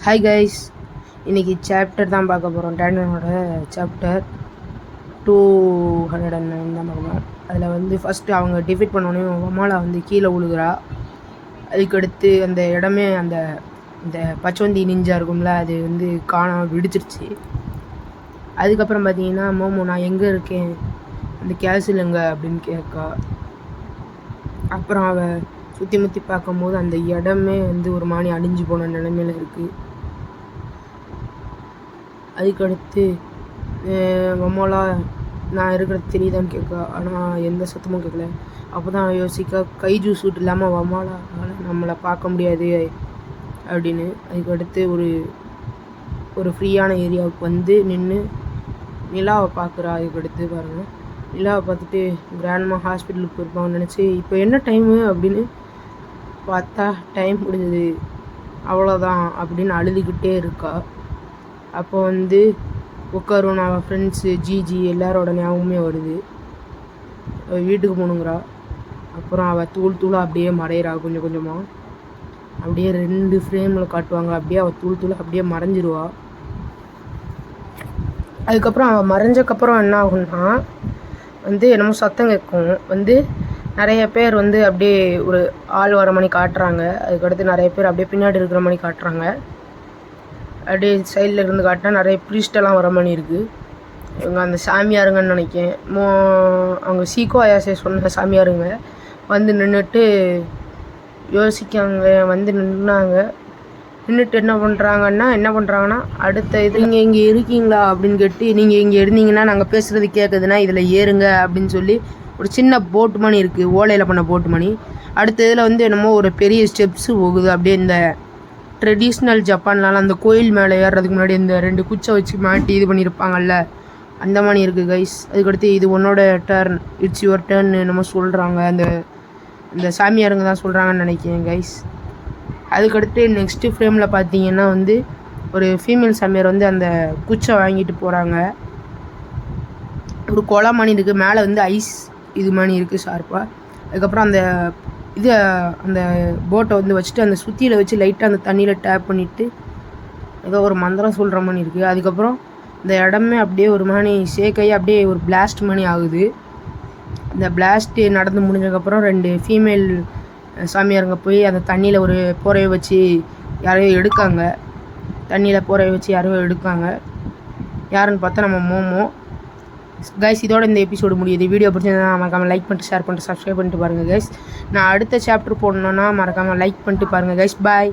Hi guys, இன்றைக்கி chapter தான் பார்க்க போகிறோம். டேண்டனோட சாப்டர் 209 தான் பார்க்க போகிறோம். அதில் வந்து ஃபஸ்ட்டு அவங்க டிஃபீட் பண்ணோன்னே வமாலா வந்து கீழே விழுகிறா. அதுக்கடுத்து அந்த இடமே அந்த இந்த பச்சவந்தி நிஞ்சா இருக்கும்ல, அது வந்து காணாமல் விடுச்சிருச்சு. அதுக்கப்புறம் பார்த்தீங்கன்னா மோமோ நான் எங்கே இருக்கேன், அந்த கேல்சில் எங்கே அப்படின்னு கேட்கா. அப்புறம் அவள் சுற்றி முற்றி பார்க்கும்போது அந்த இடமே வந்து ஒரு மாதிரி அழிஞ்சு போன நிலைமையில் இருக்குது. அதுக்கடுத்து மம்மோலா நான் இருக்கிறது தெரியுதான்னு கேட்கா. ஆனால் எந்த சத்தமும் கேட்கல. அப்போ தான் யோசிக்க கைஜூ சூட் இல்லாமல் வமாலாவால் நம்மளை பார்க்க முடியாது அப்படின்னு. அதுக்கடுத்து ஒரு ஃப்ரீயான ஏரியாவுக்கு வந்து நின்று நிலாவை பார்க்குறா. அதுக்கடுத்து பாருங்கள், நிலாவை பார்த்துட்டு கிராண்ட்மா ஹாஸ்பிட்டலுக்கு போயிருப்பாங்கன்னு நினச்சி இப்போ என்ன டைமு அப்படின்னு பார்த்தா டைம் முடிஞ்சது அவ்வளோதான் அப்படின்னு அழுதுகிட்டே இருக்கா. அப்போ வந்து உட்காரும் அவள் ஃப்ரெண்ட்ஸு ஜிஜி எல்லாரோட ஞாபகமே வருது. வீட்டுக்கு போகணுங்கிறா. அப்புறம் அவள் தூளாக அப்படியே மறையிறா. கொஞ்சம் கொஞ்சமாக அப்படியே 2 ஃப்ரேமில் காட்டுவாங்க. அப்படியே அவள் தூளாக அப்படியே மறைஞ்சிருவா. அதுக்கப்புறம் அவள் மறைஞ்சக்கப்புறம் என்ன ஆகுன்னா வந்து என்னமோ சத்தம் கேட்கும். வந்து நிறைய பேர் வந்து அப்படியே ஒரு ஆள் வர மணி காட்டுறாங்க. அதுக்கடுத்து நிறைய பேர் அப்படியே பின்னாடி இருக்கிற மணி காட்டுறாங்க. அப்படியே சைடில் இருந்து காட்டினா நிறைய ப்ரீஸ்டெல்லாம் வர மாதிரி இருக்குது. இவங்க அந்த சாமியாருங்கன்னு நினைக்கேன். அவங்க சீக்கோ அயாசே சொன்ன சாமியாருங்க வந்து நின்றுட்டு யோசிக்காங்க. வந்து நின்றுட்டு என்ன பண்ணுறாங்கன்னா அடுத்த இது நீங்கள் இங்கே இருக்கீங்களா அப்படின்னு கேட்டு, நீங்கள் இங்கே இருந்தீங்கன்னா நாங்கள் பேசுகிறது கேட்குதுன்னா இதில் ஏறுங்க அப்படின்னு சொல்லி ஒரு சின்ன போட்டு மணி இருக்குது, ஓலையில் பண்ண போட்டு மணி. அடுத்த இதில் வந்து என்னமோ ஒரு பெரிய ஸ்டெப்ஸு போகுது. அப்படியே இந்த ட்ரெடிஷ்னல் ஜப்பான்லாம் அந்த கோயில் மேலே ஏறுறதுக்கு முன்னாடி இந்த 2 குச்சை வச்சு மாட்டி இது பண்ணியிருப்பாங்கல்ல, அந்த மாதிரி இருக்குது கைஸ். அதுக்கடுத்து இது உன்னோட டர்ன், இட்ஸ் யுவர் டர்ன் என்னமோ சொல்கிறாங்க. அந்த சாமியாருங்க தான் சொல்கிறாங்கன்னு நினைக்கிறேன் கைஸ். அதுக்கடுத்து நெக்ஸ்ட்டு ஃப்ரேமில் பார்த்தீங்கன்னா வந்து ஒரு ஃபீமேல் சாமியார் வந்து அந்த குச்சை வாங்கிட்டு போகிறாங்க. ஒரு கொலை மணி இருக்குது, மேலே வந்து ஐஸ் இது மணி இருக்குது ஷார்ப்பாக. அதுக்கப்புறம் அந்த போட்டை வந்து வச்சுட்டு அந்த சுற்றியில் வச்சு லைட்டாக அந்த தண்ணியில் டேப் பண்ணிவிட்டு ஏதோ ஒரு மந்திரம் சொல்கிற மணி இருக்குது. அதுக்கப்புறம் இந்த இடமே அப்படியே ஒரு மணி ஷேக்காகி அப்படியே ஒரு பிளாஸ்ட் மணி ஆகுது. இந்த பிளாஸ்ட்டு நடந்து முடிஞ்சதுக்கப்புறம் 2 ஃபீமேல் சாமியாருங்க போய் அந்த தண்ணியில் ஒரு போரையை வச்சு யாரையோ எடுக்காங்க. தண்ணியில் போரையை வச்சு யாரையோ எடுக்காங்க. யாருன்னு பார்த்தா நம்ம மோமோ. கைஸ், இதோட இந்த எபிசோடு முடியுது. வீடியோ பிடிச்சிருந்தா மறக்காமல் லைக் பண்ணிட்டு ஷேர் பண்ணிட்டு சப்ஸ்கிரைப் பண்ணிட்டு பாருங்கள் கைஸ். நான் அடுத்த சாப்டர் போடணுன்னா மறக்காமல் லைக் பண்ணிட்டு பாருங்கள் கைஸ். பாய்.